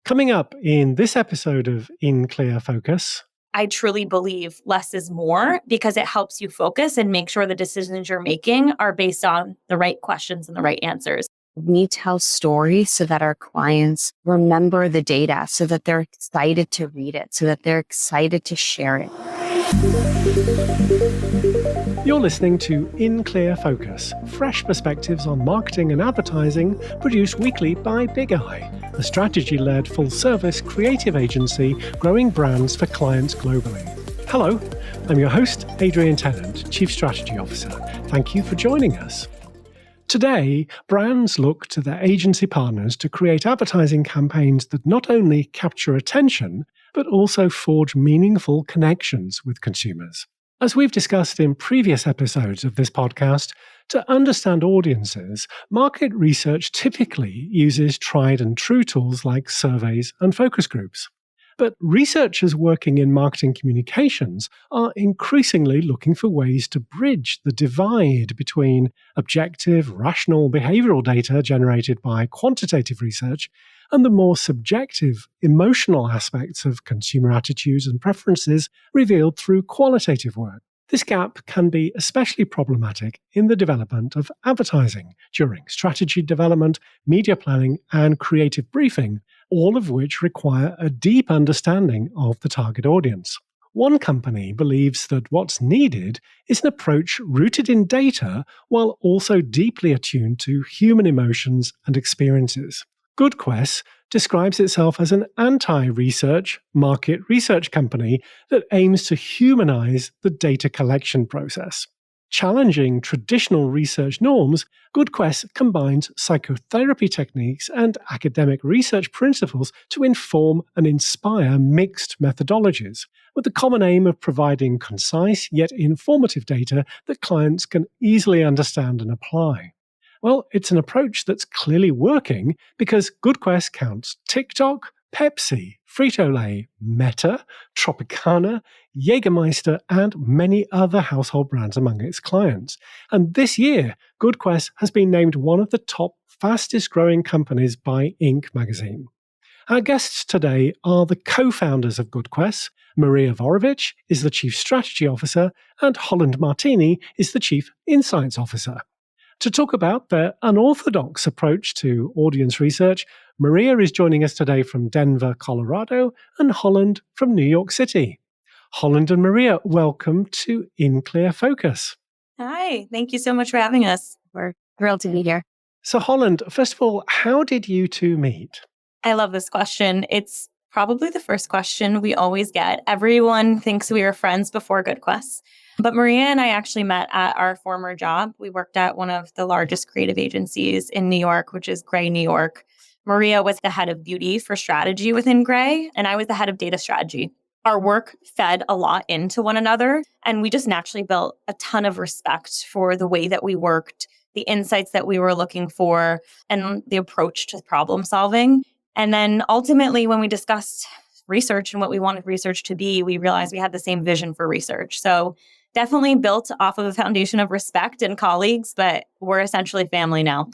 Coming up in this episode of In Clear Focus. I truly believe less is more because it helps you focus and make sure the decisions you're making are based on the right questions and the right answers. We tell stories so that our clients remember the data, so that they're excited to read it, so that they're excited to share it. You're listening to In Clear Focus, fresh perspectives on marketing and advertising produced weekly by Big Eye, a strategy-led full-service creative agency growing brands for clients globally. Hello, I'm your host, Adrian Tennant, Chief Strategy Officer. Thank you for joining us. Today, brands look to their agency partners to create advertising campaigns that not only capture attention, but also forge meaningful connections with consumers. As we've discussed in previous episodes of this podcast, to understand audiences, market research typically uses tried and true tools like surveys and focus groups. But researchers working in marketing communications are increasingly looking for ways to bridge the divide between objective, rational behavioral data generated by quantitative research and the more subjective, emotional aspects of consumer attitudes and preferences revealed through qualitative work. This gap can be especially problematic in the development of advertising during strategy development, media planning, and creative briefing, all of which require a deep understanding of the target audience. One company believes that what's needed is an approach rooted in data while also deeply attuned to human emotions and experiences. GoodQues describes itself as an anti-research market research company that aims to humanize the data collection process. Challenging traditional research norms, GoodQues combines psychotherapy techniques and academic research principles to inform and inspire mixed methodologies, with the common aim of providing concise yet informative data that clients can easily understand and apply. Well, it's an approach that's clearly working because GoodQues counts TikTok, Pepsi, Frito-Lay, Meta, Tropicana, Jägermeister, and many other household brands among its clients. And this year, GoodQues has been named one of the top fastest growing companies by Inc. magazine. Our guests today are the co-founders of GoodQues. Maria Vorovich is the Chief Strategy Officer, and Holland Martini is the Chief Insights Officer. To talk about their unorthodox approach to audience research, Maria is joining us today from Denver, Colorado, and Holland from New York City. Holland and Maria, welcome to In Clear Focus. Hi, thank you so much for having us. We're thrilled to be here. So Holland, first of all, how did you two meet? I love this question. It's probably the first question we always get. Everyone thinks we were friends before GoodQues. But Maria and I actually met at our former job. We worked at one of the largest creative agencies in New York, which is Gray New York. Maria was the head of beauty for strategy within Gray, and I was the head of data strategy. Our work fed a lot into one another, and we just naturally built a ton of respect for the way that we worked, the insights that we were looking for, and the approach to problem solving. And then ultimately, when we discussed research and what we wanted research to be, we realized we had the same vision for research. So definitely built off of a foundation of respect and colleagues, but we're essentially family now.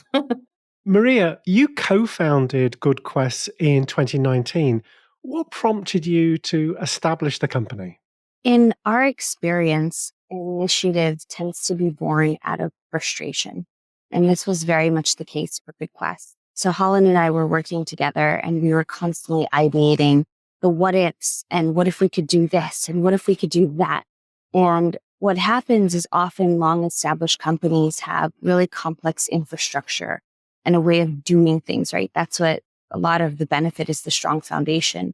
Maria, you co-founded GoodQues in 2019. What prompted you to establish the company? In our experience, an initiative tends to be born out of frustration. And this was very much the case for GoodQues. So Holland and I were working together and we were constantly ideating the what ifs and what if we could do this and what if we could do that. And what happens is often long-established companies have really complex infrastructure and a way of doing things, right? That's what a lot of the benefit is, the strong foundation.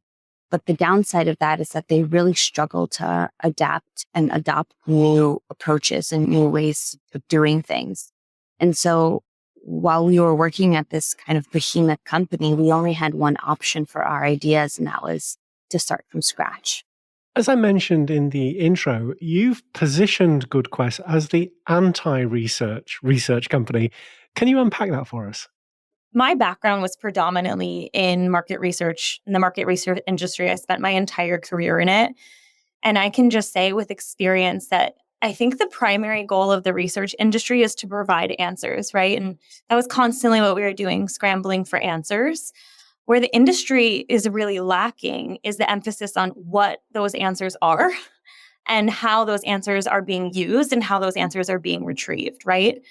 But the downside of that is that they really struggle to adapt and adopt new approaches and new ways of doing things. And so while we were working at this kind of behemoth company, we only had one option for our ideas, and that was to start from scratch. As I mentioned in the intro, you've positioned GoodQues as the anti-research company. Can you unpack that for us? My background was predominantly in market research, in the market research industry. I spent my entire career in it. And I can just say with experience that I think the primary goal of the research industry is to provide answers, right? And that was constantly what we were doing, scrambling for answers. Where the industry is really lacking is the emphasis on what those answers are and how those answers are being used and how those answers are being retrieved, right?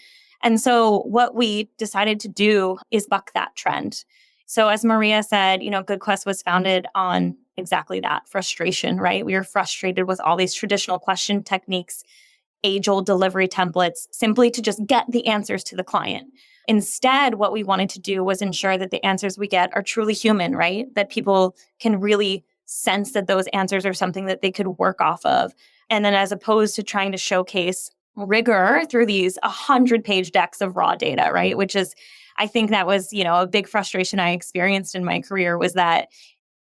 And so what we decided to do is buck that trend. So as Maria said, GoodQuest was founded on exactly that, frustration, right? We were frustrated with all these traditional question techniques, age-old delivery templates, simply to just get the answers to the client. Instead, what we wanted to do was ensure that the answers we get are truly human, right? That people can really sense that those answers are something that they could work off of. And then as opposed to trying to showcase rigor through these 100-page decks of raw data, right? Which is, I think that was, a big frustration I experienced in my career was that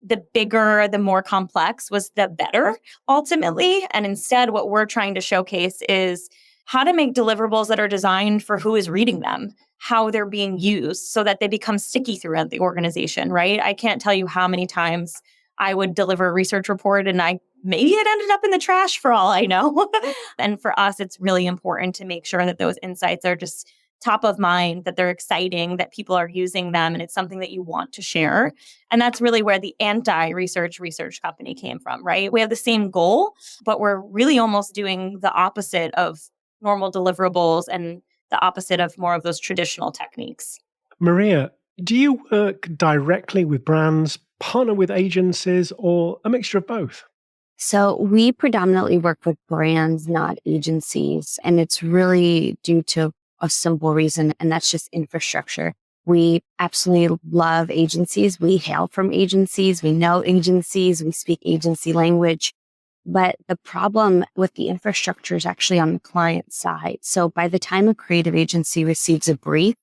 the bigger, the more complex was the better ultimately. And instead, what we're trying to showcase is how to make deliverables that are designed for who is reading them, how they're being used so that they become sticky throughout the organization, right? I can't tell you how many times I would deliver a research report and maybe it ended up in the trash for all I know. And for us, it's really important to make sure that those insights are just top of mind, that they're exciting, that people are using them, and it's something that you want to share. And that's really where the anti-research company came from, right? We have the same goal, but we're really almost doing the opposite of normal deliverables and the opposite of more of those traditional techniques. Maria, do you work directly with brands, partner with agencies, or a mixture of both? So we predominantly work with brands, not agencies. And it's really due to a simple reason, and that's just infrastructure. We absolutely love agencies. We hail from agencies. We know agencies. We speak agency language. But the problem with the infrastructure is actually on the client side. So by the time a creative agency receives a brief,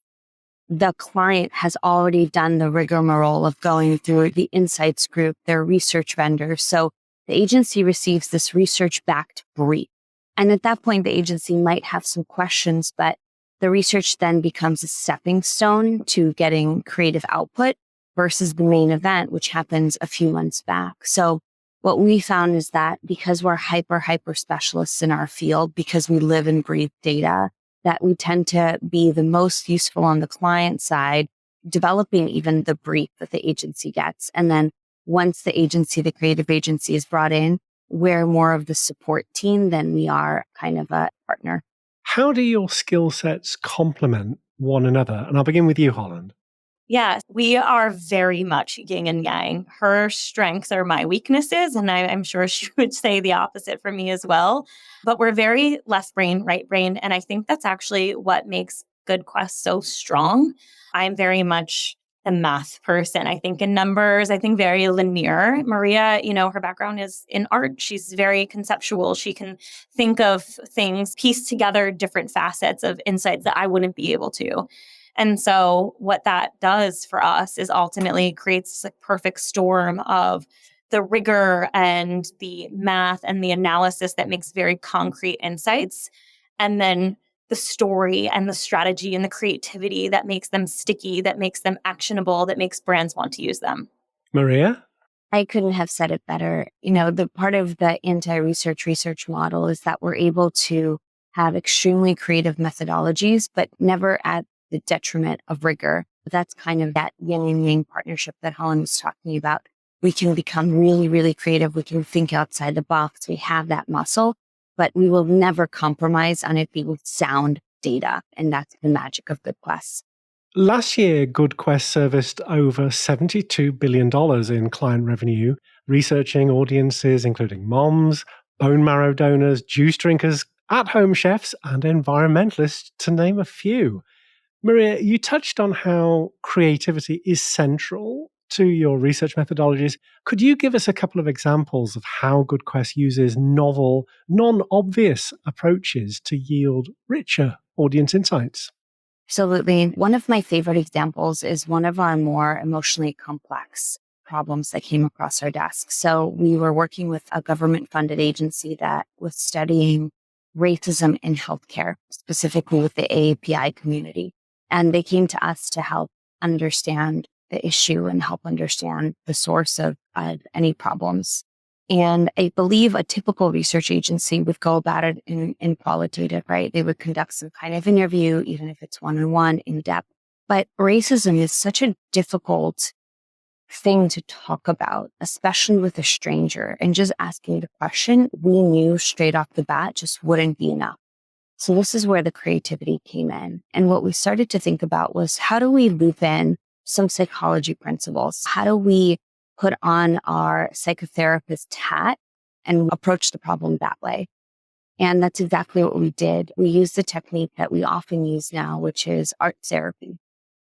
the client has already done the rigmarole of going through the insights group, their research vendors. So the agency receives this research-backed brief. And at that point, the agency might have some questions, but the research then becomes a stepping stone to getting creative output versus the main event, which happens a few months back. So what we found is that because we're hyper specialists in our field, because we live and breathe data, that we tend to be the most useful on the client side, developing even the brief that the agency gets. And then once the creative agency is brought in, we're more of the support team than we are kind of a partner. How do your skill sets complement one another? And I'll begin with you, Holland. Yeah, we are very much yin and yang. Her strengths are my weaknesses, and I'm sure she would say the opposite for me as well. But we're very left brain, right brain. And I think that's actually what makes GoodQuest so strong. I'm very much a math person. I think in numbers, I think very linear. Maria, her background is in art. She's very conceptual. She can think of things, piece together different facets of insights that I wouldn't be able to. And so what that does for us is ultimately creates a perfect storm of the rigor and the math and the analysis that makes very concrete insights. And then the story and the strategy and the creativity that makes them sticky, that makes them actionable, that makes brands want to use them. Maria? I couldn't have said it better. The part of the anti-research model is that we're able to have extremely creative methodologies, but never at the detriment of rigor. That's kind of that yin and yang partnership that Holland was talking about. We can become really, really creative. We can think outside the box. We have that muscle, but we will never compromise on it being sound data. And that's the magic of GoodQuest. Last year, GoodQuest serviced over $72 billion in client revenue, researching audiences including moms, bone marrow donors, juice drinkers, at-home chefs, and environmentalists, to name a few. Maria, you touched on how creativity is central to your research methodologies. Could you give us a couple of examples of how GoodQuest uses novel, non-obvious approaches to yield richer audience insights? Absolutely. One of my favorite examples is one of our more emotionally complex problems that came across our desk. So we were working with a government-funded agency that was studying racism in healthcare, specifically with the AAPI community. And they came to us to help understand the issue and help understand the source of any problems. And I believe a typical research agency would go about it in qualitative, right? They would conduct some kind of interview, even if it's one-on-one, in depth. But racism is such a difficult thing to talk about, especially with a stranger, and just asking the question, we knew straight off the bat just wouldn't be enough. So this is where the creativity came in. And what we started to think about was, how do we loop in some psychology principles? How do we put on our psychotherapist hat and approach the problem that way? And that's exactly what we did. We used the technique that we often use now, which is art therapy.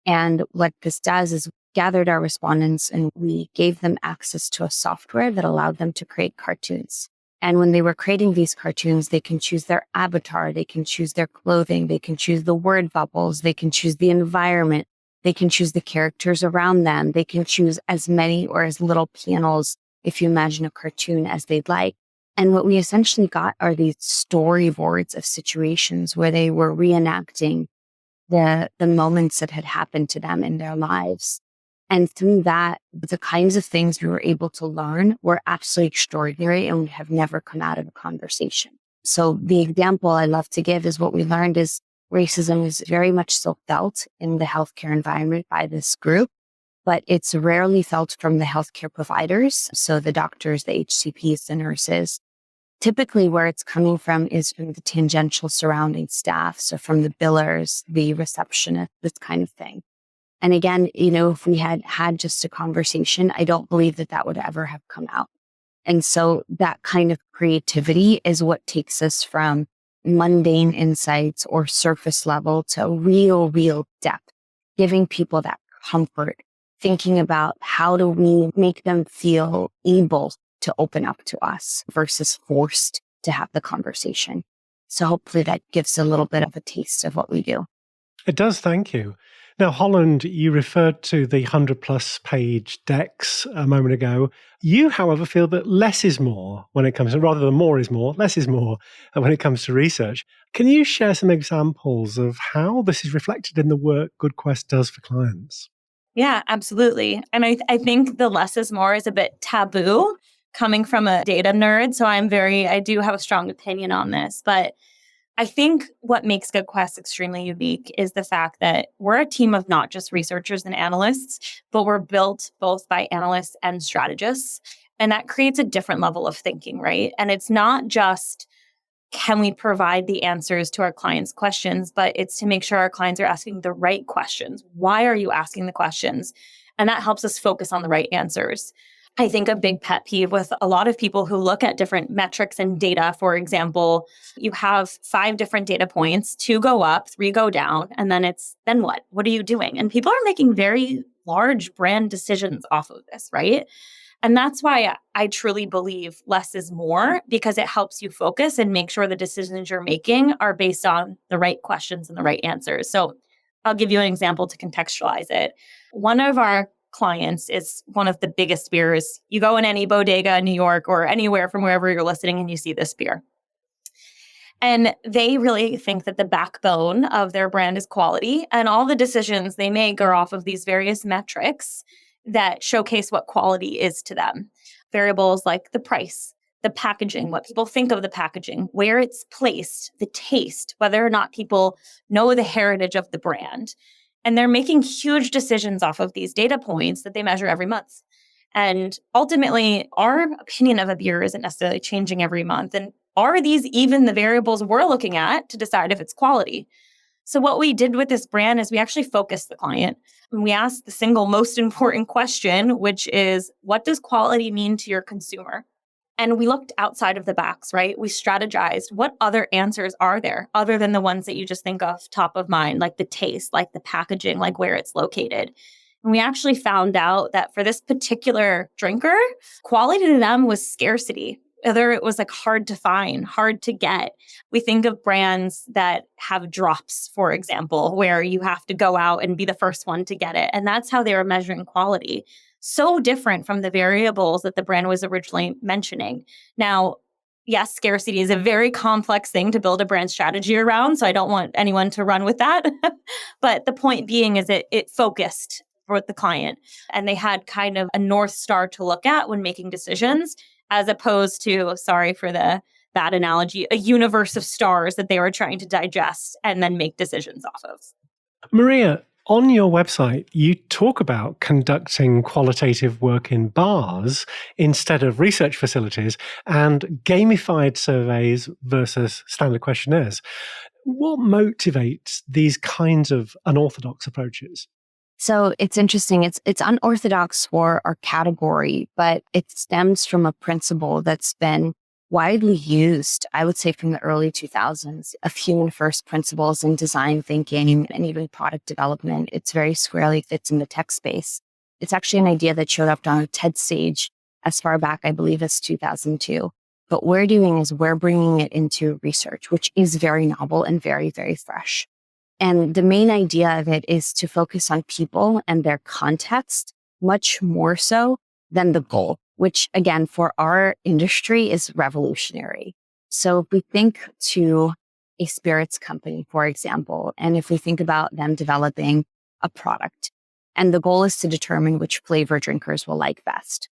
And what this does is gathered our respondents and we gave them access to a software that allowed them to create cartoons. And when they were creating these cartoons, they can choose their avatar, they can choose their clothing, they can choose the word bubbles, they can choose the environment, they can choose the characters around them, they can choose as many or as little panels, if you imagine a cartoon, as they'd like. And what we essentially got are these storyboards of situations where they were reenacting the moments that had happened to them in their lives. And through that, the kinds of things we were able to learn were absolutely extraordinary and would have never come out of a conversation. So the example I love to give is what we learned is racism is very much still felt in the healthcare environment by this group, but it's rarely felt from the healthcare providers. So the doctors, the HCPs, the nurses. Typically where it's coming from is from the tangential surrounding staff. So from the billers, the receptionist, this kind of thing. And again, if we had had just a conversation, I don't believe that would ever have come out. And so that kind of creativity is what takes us from mundane insights or surface level to real depth, giving people that comfort, thinking about how do we make them feel able to open up to us versus forced to have the conversation. So hopefully that gives a little bit of a taste of what we do. It does, thank you. Now, Holland, you referred to the 100-plus page decks a moment ago. You, however, feel that less is more when it comes to, rather than more is more, less is more when it comes to research. Can you share some examples of how this is reflected in the work GoodQuest does for clients? Yeah, absolutely. And I think the less is more is a bit taboo coming from a data nerd. So I do have a strong opinion on this, but I think what makes GoodQuest extremely unique is the fact that we're a team of not just researchers and analysts, but we're built both by analysts and strategists. And that creates a different level of thinking, right? And it's not just, can we provide the answers to our clients' questions, but it's to make sure our clients are asking the right questions. Why are you asking the questions? And that helps us focus on the right answers. I think a big pet peeve with a lot of people who look at different metrics and data, for example, you have 5 different data points, 2 go up, 3 go down, and then what? What are you doing? And people are making very large brand decisions off of this, right? And that's why I truly believe less is more, because it helps you focus and make sure the decisions you're making are based on the right questions and the right answers. So I'll give you an example to contextualize it. One of our clients is one of the biggest beers. You go in any bodega in New York or anywhere from wherever you're listening and you see this beer. And they really think that the backbone of their brand is quality, and all the decisions they make are off of these various metrics that showcase what quality is to them. Variables like the price, the packaging, what people think of the packaging, where it's placed, the taste, whether or not people know the heritage of the brand. And they're making huge decisions off of these data points that they measure every month. And ultimately, our opinion of a beer isn't necessarily changing every month. And are these even the variables we're looking at to decide if it's quality? So what we did with this brand is we actually focused the client. And we asked the single most important question, which is, what does quality mean to your consumer? And we looked outside of the box, right? We strategized, what other answers are there other than the ones that you just think of top of mind, like the taste, like the packaging, like where it's located. And we actually found out that for this particular drinker, quality to them was scarcity. Whether it was like hard to find, hard to get. We think of brands that have drops, for example, where you have to go out and be the first one to get it. And that's how they were measuring quality. So different from the variables that the brand was originally mentioning. Now, yes, scarcity is a very complex thing to build a brand strategy around, so I don't want anyone to run with that. But the point being is it focused with the client, and they had kind of a North Star to look at when making decisions, as opposed to, sorry for the bad analogy, a universe of stars that they were trying to digest and then make decisions off of. Maria, On your website, you talk about conducting qualitative work in bars instead of research facilities and gamified surveys versus standard questionnaires. What motivates these kinds of unorthodox approaches? So it's interesting. It's unorthodox for our category, but it stems from a principle that's been widely used, I would say, from the early 2000s of human first principles in design thinking and even product development. It's very squarely fits in the tech space. It's actually an idea that showed up on a TED stage as far back, I believe, as 2002. But what we're doing is we're bringing it into research, which is very novel and very, very fresh. And the main idea of it is to focus on people and their context much more so than the goal, which again, for our industry is revolutionary. So if we think to a spirits company, for example, and if we think about them developing a product, and the goal is to determine which flavor drinkers will like best.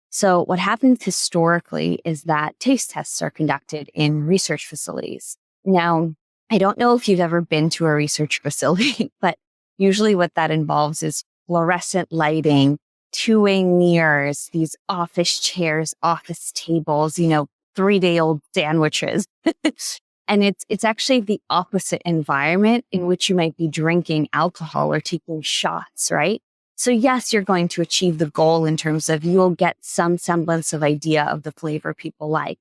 So what happens historically is that taste tests are conducted in research facilities. Now, I don't know if you've ever been to a research facility, but usually what that involves is fluorescent lighting, two-way mirrors, these office chairs, office tables, 3-day-old sandwiches. And it's actually the opposite environment in which you might be drinking alcohol or taking shots, right? So yes, you're going to achieve the goal in terms of you'll get some semblance of idea of the flavor people like.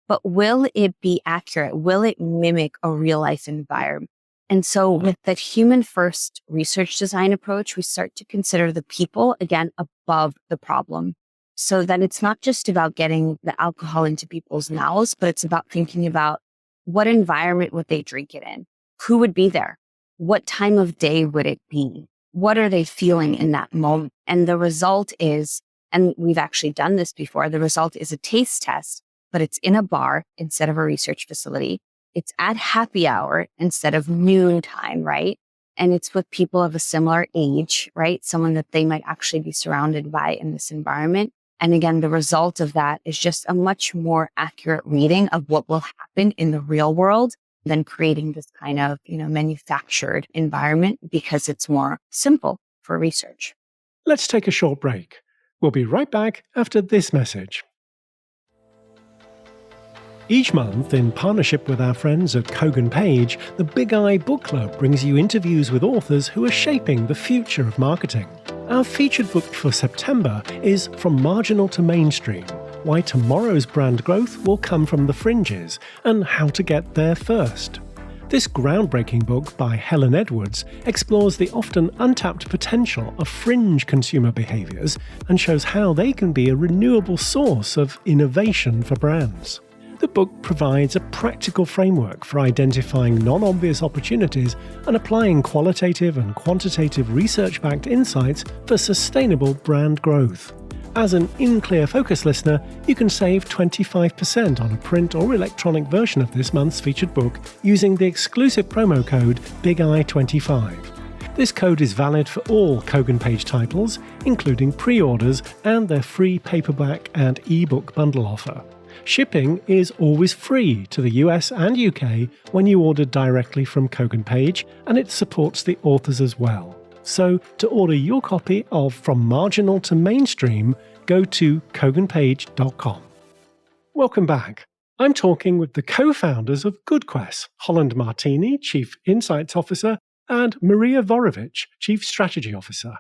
But will it be accurate? Will it mimic a real life environment? And so with that human first research design approach, we start to consider the people, again, above the problem. So that it's not just about getting the alcohol into people's mouths, but it's about thinking about what environment would they drink it in? Who would be there? What time of day would it be? What are they feeling in that moment? And the result is, and we've actually done this before, the result is a taste test, but it's in a bar instead of a research facility. It's at happy hour instead of noon time, right? And it's with people of a similar age, right? Someone that they might actually be surrounded by in this environment. And again, the result of that is just a much more accurate reading of what will happen in the real world than creating this kind of, manufactured environment because it's more simple for research. Let's take a short break. We'll be right back after this message. Each month, in partnership with our friends at Kogan Page, the Big Eye Book Club brings you interviews with authors who are shaping the future of marketing. Our featured book for September is From Marginal to Mainstream: Why Tomorrow's Brand Growth Will Come from the Fringes and How to Get There First. This groundbreaking book by Helen Edwards explores the often untapped potential of fringe consumer behaviors and shows how they can be a renewable source of innovation for brands. The book provides a practical framework for identifying non-obvious opportunities and applying qualitative and quantitative research-backed insights for sustainable brand growth. As an In Clear Focus listener, you can save 25% on a print or electronic version of this month's featured book using the exclusive promo code BIGEYE25. This code is valid for all Kogan Page titles, including pre-orders and their free paperback and ebook bundle offer. Shipping is always free to the US and UK when you order directly from Kogan Page, and it supports the authors as well. So, to order your copy of From Marginal to Mainstream, go to koganpage.com. Welcome back. I'm talking with the co-founders of GoodQues, Holland Martini, Chief Insights Officer, and Maria Vorovich, Chief Strategy Officer.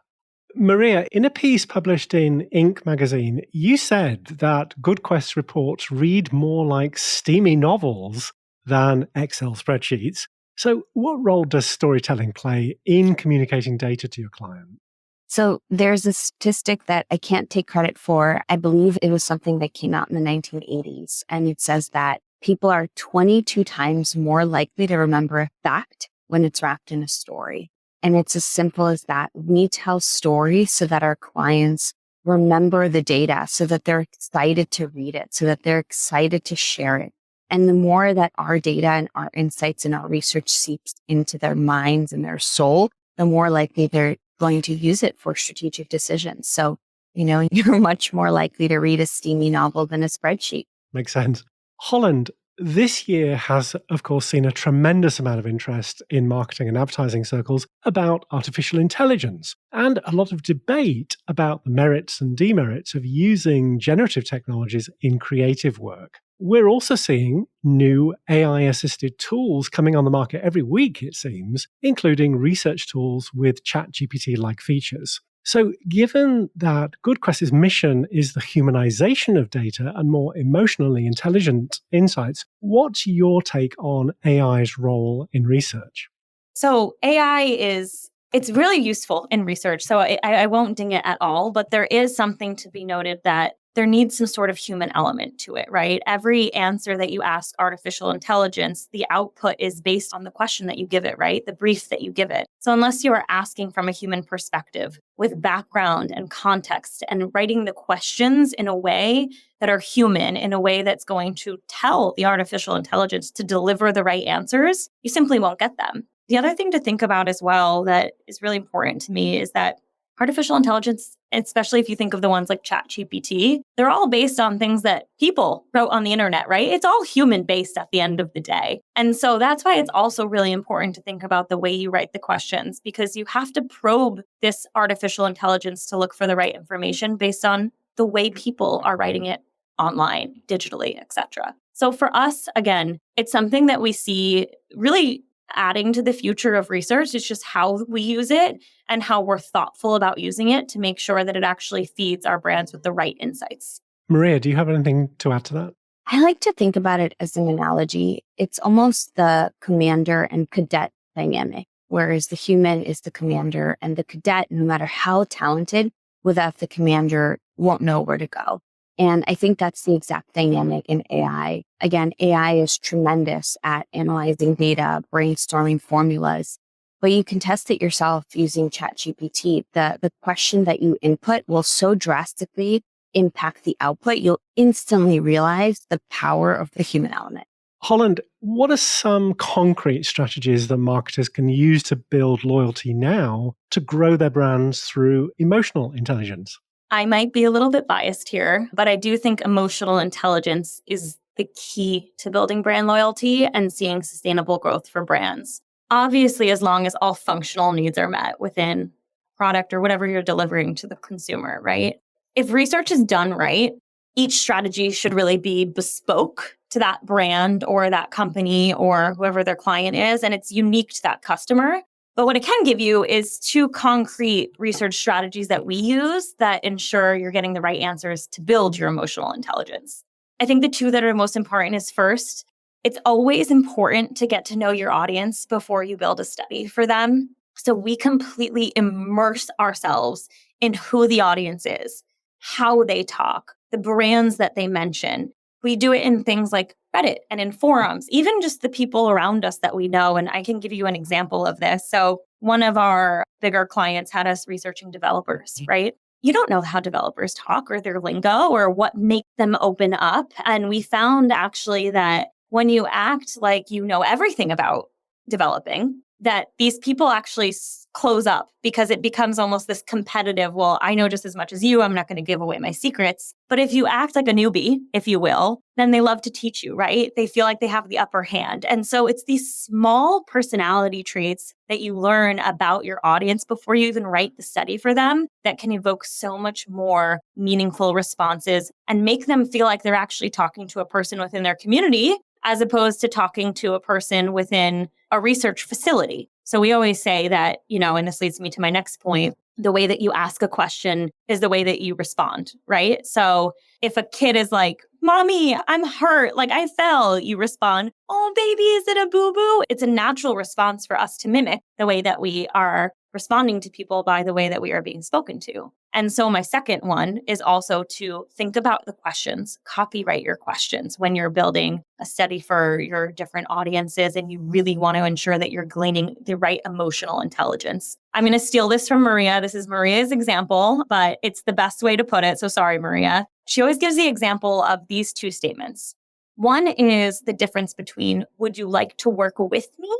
Maria, in a piece published in Inc. magazine, you said that GoodQuest reports read more like steamy novels than Excel spreadsheets. So what role does storytelling play in communicating data to your client? So there's a statistic that I can't take credit for. I believe it was something that came out in the 1980s. And it says that people are 22 times more likely to remember a fact when it's wrapped in a story. And it's as simple as that. We tell stories so that our clients remember the data, so that they're excited to read it, so that they're excited to share it. And the more that our data and our insights and our research seeps into their minds and their soul, the more likely they're going to use it for strategic decisions. So, you're much more likely to read a steamy novel than a spreadsheet. Makes sense. Holland, This year has, of course, seen a tremendous amount of interest in marketing and advertising circles about artificial intelligence and a lot of debate about the merits and demerits of using generative technologies in creative work. We're also seeing new AI-assisted tools coming on the market every week, it seems, including research tools with ChatGPT-like features. So given that GoodQuest's mission is the humanization of data and more emotionally intelligent insights, what's your take on AI's role in research? So it's really useful in research. So I won't ding it at all, but there is something to be noted that there needs some sort of human element to it, right? Every answer that you ask artificial intelligence, the output is based on the question that you give it, right? The brief that you give it. So unless you are asking from a human perspective with background and context and writing the questions in a way that are human, in a way that's going to tell the artificial intelligence to deliver the right answers, you simply won't get them. The other thing to think about as well that is really important to me is that artificial intelligence, especially if you think of the ones like ChatGPT, they're all based on things that people wrote on the internet, right? It's all human-based at the end of the day. And so that's why it's also really important to think about the way you write the questions, because you have to probe this artificial intelligence to look for the right information based on the way people are writing it online, digitally, etc. So for us, again, it's something that we see really adding to the future of research. It's just how we use it and how we're thoughtful about using it to make sure that it actually feeds our brands with the right insights. Maria, do you have anything to add to that? I like to think about it as an analogy. It's almost the commander and cadet dynamic, whereas the human is the commander and the cadet, no matter how talented, without the commander, won't know where to go. And I think that's the exact dynamic in AI. Again, AI is tremendous at analyzing data, brainstorming formulas, but you can test it yourself using ChatGPT. The question that you input will so drastically impact the output, you'll instantly realize the power of the human element. Holland, what are some concrete strategies that marketers can use to build loyalty now to grow their brands through emotional intelligence? I might be a little bit biased here, but I do think emotional intelligence is the key to building brand loyalty and seeing sustainable growth for brands. Obviously, as long as all functional needs are met within product or whatever you're delivering to the consumer, right? If research is done right, each strategy should really be bespoke to that brand or that company or whoever their client is, and it's unique to that customer. But what it can give you is 2 concrete research strategies that we use that ensure you're getting the right answers to build your emotional intelligence. I think the 2 that are most important is first, it's always important to get to know your audience before you build a study for them. So we completely immerse ourselves in who the audience is, how they talk, the brands that they mention. We do it in things like Reddit and in forums, even just the people around us that we know. And I can give you an example of this. So one of our bigger clients had us researching developers, right? You don't know how developers talk or their lingo or what makes them open up. And we found actually that when you act like you know everything about developing, that these people actually close up because it becomes almost this competitive, well, I know just as much as you, I'm not going to give away my secrets. But if you act like a newbie, if you will, then they love to teach you, right? They feel like they have the upper hand. And so it's these small personality traits that you learn about your audience before you even write the study for them that can evoke so much more meaningful responses and make them feel like they're actually talking to a person within their community as opposed to talking to a person within a research facility. So we always say that, and this leads me to my next point, the way that you ask a question is the way that you respond, right? So if a kid is like, Mommy, I'm hurt, like I fell, you respond, oh, baby, is it a boo-boo? It's a natural response for us to mimic the way that we are responding to people by the way that we are being spoken to. And so my second one is also to think about the questions, copyright your questions when you're building a study for your different audiences and you really want to ensure that you're gleaning the right emotional intelligence. I'm going to steal this from Maria. This is Maria's example, but it's the best way to put it. So sorry, Maria. She always gives the example of these 2 statements. One is the difference between would you like to work with me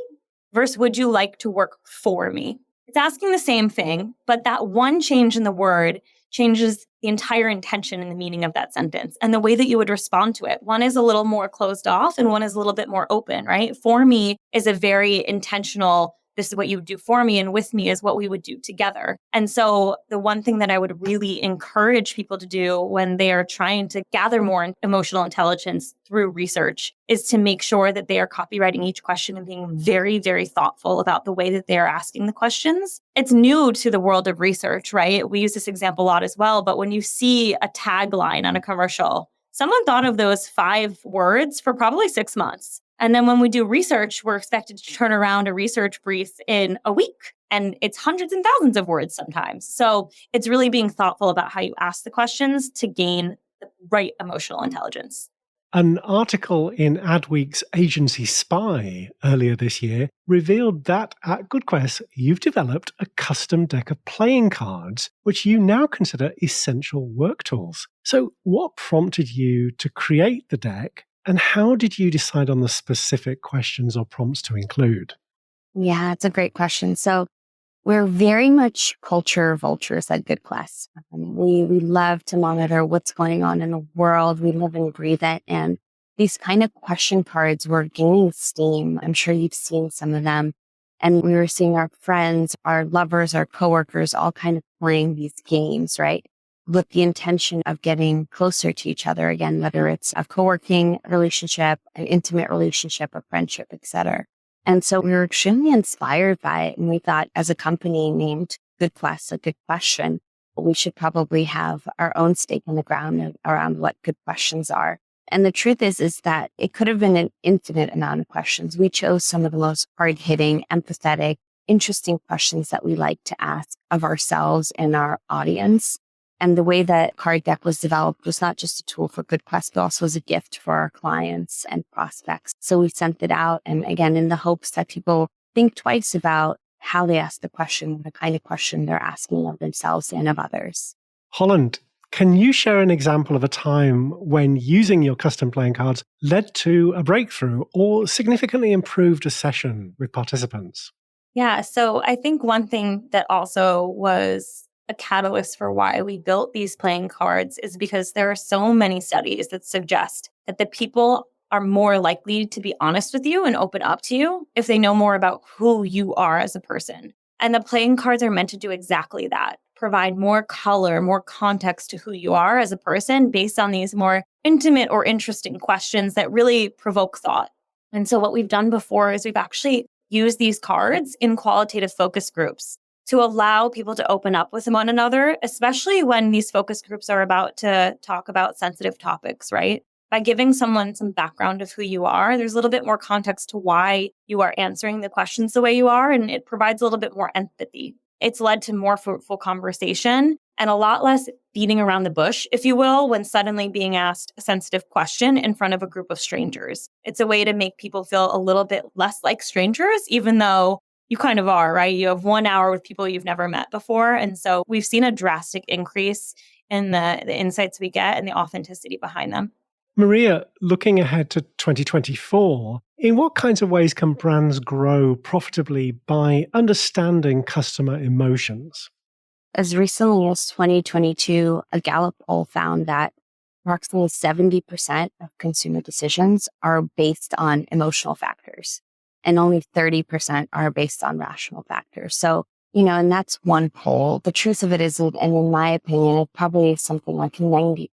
versus would you like to work for me? It's asking the same thing, but that one change in the word changes the entire intention and the meaning of that sentence and the way that you would respond to it. One is a little more closed off and one is a little bit more open, right? For me is a very intentional, this is what you would do for me, and with me is what we would do together. And so the one thing that I would really encourage people to do when they are trying to gather more emotional intelligence through research is to make sure that they are copywriting each question and being very, very thoughtful about the way that they are asking the questions. It's new to the world of research, right? We use this example a lot as well, but when you see a tagline on a commercial, someone thought of those 5 words for probably 6 months. And then when we do research, we're expected to turn around a research brief in a week. And it's hundreds and thousands of words sometimes. So it's really being thoughtful about how you ask the questions to gain the right emotional intelligence. An article in Adweek's Agency Spy earlier this year revealed that at GoodQuest, you've developed a custom deck of playing cards, which you now consider essential work tools. So what prompted you to create the deck? And how did you decide on the specific questions or prompts to include? Yeah, it's a great question. So we're very much culture vultures at GoodQuest. We love to monitor what's going on in the world. We live and breathe it. And these kind of question cards were gaining steam. I'm sure you've seen some of them. And we were seeing our friends, our lovers, our coworkers all kind of playing these games, right? With the intention of getting closer to each other again, whether it's a co-working relationship, an intimate relationship, a friendship, etc. And so we were extremely inspired by it. And we thought, as a company named GoodQuest, a good question, we should probably have our own stake in the ground around what good questions are. And the truth is that it could have been an infinite amount of questions. We chose some of the most hard-hitting, empathetic, interesting questions that we like to ask of ourselves and our audience. And the way that card deck was developed was not just a tool for GoodQuest, but also was a gift for our clients and prospects. So we sent it out. And again, in the hopes that people think twice about how they ask the question, the kind of question they're asking of themselves and of others. Holland, can you share an example of a time when using your custom playing cards led to a breakthrough or significantly improved a session with participants? Yeah. So I think one thing that also was a catalyst for why we built these playing cards is because there are so many studies that suggest that the people are more likely to be honest with you and open up to you if they know more about who you are as a person. And the playing cards are meant to do exactly that, provide more color, more context to who you are as a person based on these more intimate or interesting questions that really provoke thought. And so what we've done before is we've actually used these cards in qualitative focus groups to allow people to open up with one another, especially when these focus groups are about to talk about sensitive topics, right? By giving someone some background of who you are, there's a little bit more context to why you are answering the questions the way you are, and it provides a little bit more empathy. It's led to more fruitful conversation and a lot less beating around the bush, if you will, when suddenly being asked a sensitive question in front of a group of strangers. It's a way to make people feel a little bit less like strangers, even though you kind of are, right? You have 1 hour with people you've never met before. And so we've seen a drastic increase in the insights we get and the authenticity behind them. Maria, looking ahead to 2024, in what kinds of ways can brands grow profitably by understanding customer emotions? As recently as 2022, a Gallup poll found that approximately 70% of consumer decisions are based on emotional factors, and only 30% are based on rational factors. So, and that's one poll. The truth of it is, and in my opinion, it probably is something like 90%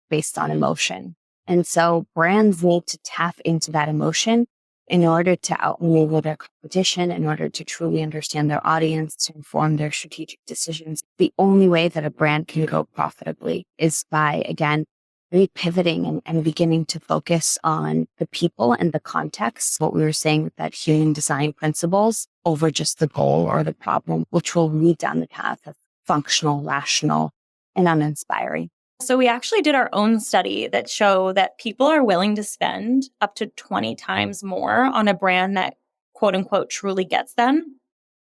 based on emotion. And so brands need to tap into that emotion in order to outmaneuver their competition, in order to truly understand their audience, to inform their strategic decisions. The only way that a brand can go profitably is by, again, really pivoting and beginning to focus on the people and the context, what we were saying with that human design principles, over just the goal or the problem, which will lead down the path of functional, rational, and uninspiring. So we actually did our own study that show that people are willing to spend up to 20 times more on a brand that, quote unquote, truly gets them.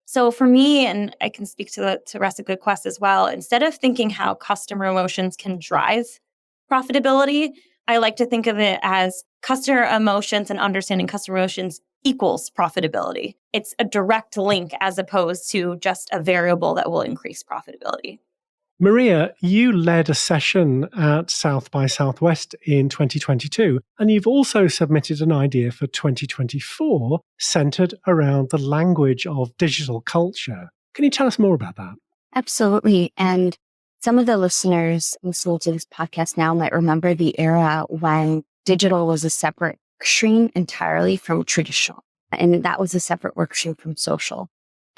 So for me, and I can speak to the rest of GoodQuest as well, instead of thinking how customer emotions can drive profitability, I like to think of it as customer emotions and understanding customer emotions equals profitability. It's a direct link as opposed to just a variable that will increase profitability. Maria, you led a session at South by Southwest in 2022, and you've also submitted an idea for 2024 centered around the language of digital culture. Can you tell us more about that? Absolutely. And some of the listeners listening to this podcast now might remember the era when digital was a separate work stream entirely from traditional. And that was a separate work stream from social.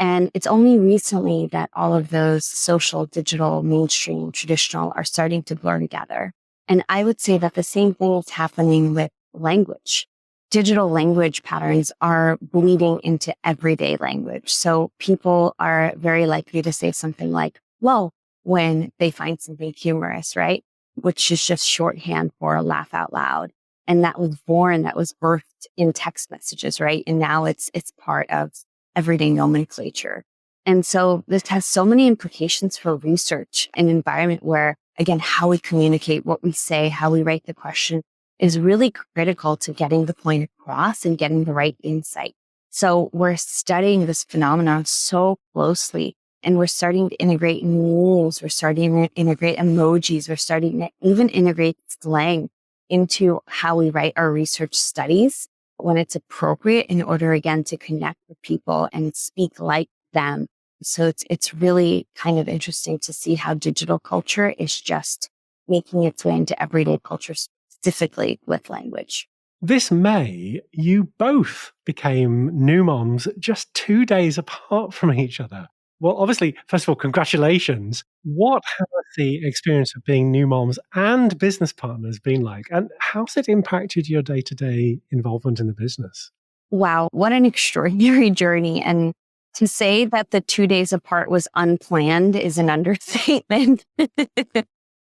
And it's only recently that all of those social, digital, mainstream, traditional are starting to blur together. And I would say that the same thing is happening with language. Digital language patterns are bleeding into everyday language. So people are very likely to say something like, well, when they find something humorous, right? Which is just shorthand for a laugh out loud. And that was birthed in text messages, right? And now it's part of everyday nomenclature. And so this has so many implications for research, an environment where, again, how we communicate, what we say, how we write the question is really critical to getting the point across and getting the right insight. So we're studying this phenomenon so closely, and we're starting to integrate memes, we're starting to integrate emojis, we're starting to even integrate slang into how we write our research studies when it's appropriate in order, again, to connect with people and speak like them. So it's really kind of interesting to see how digital culture is just making its way into everyday culture, specifically with language. This May, you both became new moms just 2 days apart from each other. Well, obviously, first of all, congratulations. What has the experience of being new moms and business partners been like? And how's it impacted your day-to-day involvement in the business? Wow, what an extraordinary journey. And to say that the 2 days apart was unplanned is an understatement.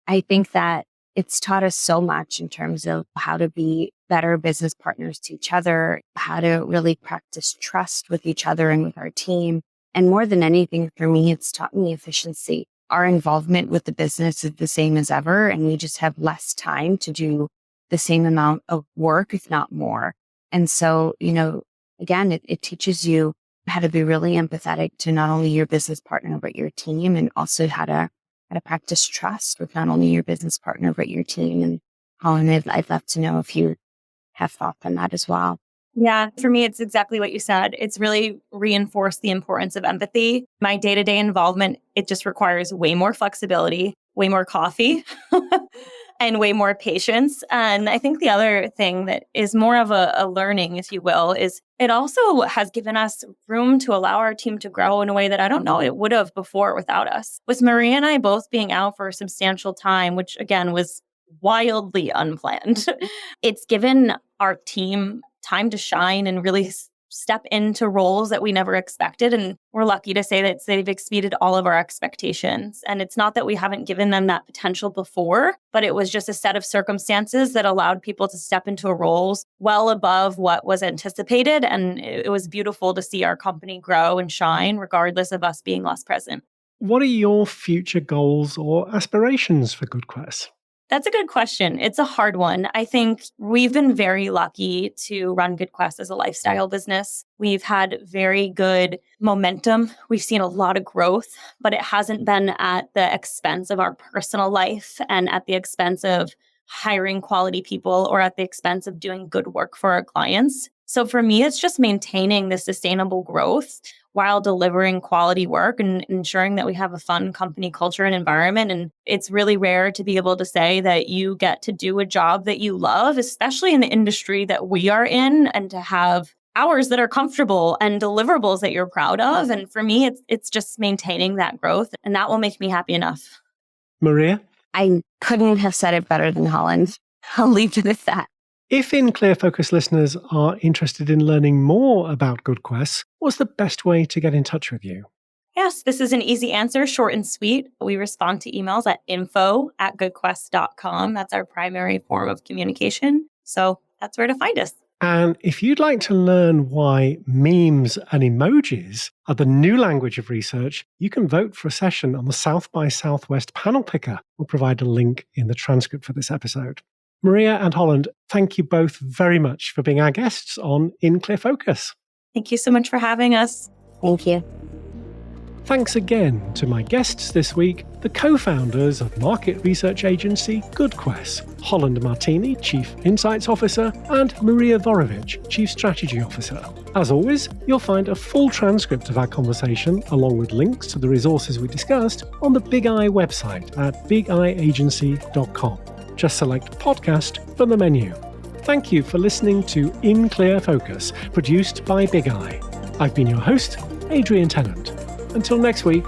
I think that it's taught us so much in terms of how to be better business partners to each other, how to really practice trust with each other and with our team. And more than anything, for me, it's taught me efficiency. Our involvement with the business is the same as ever, and we just have less time to do the same amount of work, if not more. And so, again, it teaches you how to be really empathetic to not only your business partner, but your team, and also how to practice trust with not only your business partner, but your team. And Holland, I'd love to know if you have thoughts on that as well. Yeah, for me, it's exactly what you said. It's really reinforced the importance of empathy. My day-to-day involvement, it just requires way more flexibility, way more coffee, and way more patience. And I think the other thing that is more of a learning, if you will, is it also has given us room to allow our team to grow in a way that I don't know it would have before without us. With Maria and I both being out for a substantial time, which again was wildly unplanned, it's given our team time to shine and really step into roles that we never expected. And we're lucky to say that they've exceeded all of our expectations. And it's not that we haven't given them that potential before, but it was just a set of circumstances that allowed people to step into roles well above what was anticipated. And it was beautiful to see our company grow and shine, regardless of us being less present. What are your future goals or aspirations for GoodQues? That's a good question. It's a hard one. I think we've been very lucky to run GoodQuest as a lifestyle business. We've had very good momentum. We've seen a lot of growth, but it hasn't been at the expense of our personal life and at the expense of hiring quality people or at the expense of doing good work for our clients. So for me, it's just maintaining the sustainable growth while delivering quality work and ensuring that we have a fun company culture and environment. And it's really rare to be able to say that you get to do a job that you love, especially in the industry that we are in, and to have hours that are comfortable and deliverables that you're proud of. And for me, it's just maintaining that growth, and that will make me happy enough. Maria? I couldn't have said it better than Holland. I'll leave it at that. If In Clear Focus listeners are interested in learning more about GoodQuest, what's the best way to get in touch with you? Yes, this is an easy answer, short and sweet. We respond to emails at info@goodquest.com. That's our primary form of communication. So that's where to find us. And if you'd like to learn why memes and emojis are the new language of research, you can vote for a session on the South by Southwest panel picker. We'll provide a link in the transcript for this episode. Maria and Holland, thank you both very much for being our guests on In Clear Focus. Thank you so much for having us. Thank you. Thanks again to my guests this week, the co-founders of market research agency GoodQues, Holland Martini, Chief Insights Officer, and Maria Vorovich, Chief Strategy Officer. As always, you'll find a full transcript of our conversation, along with links to the resources we discussed, on the Big Eye website at bigeyeagency.com. Just select podcast from the menu. Thank you for listening to In Clear Focus, produced by Big Eye. I've been your host, Adrian Tennant. Until next week,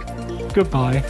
goodbye.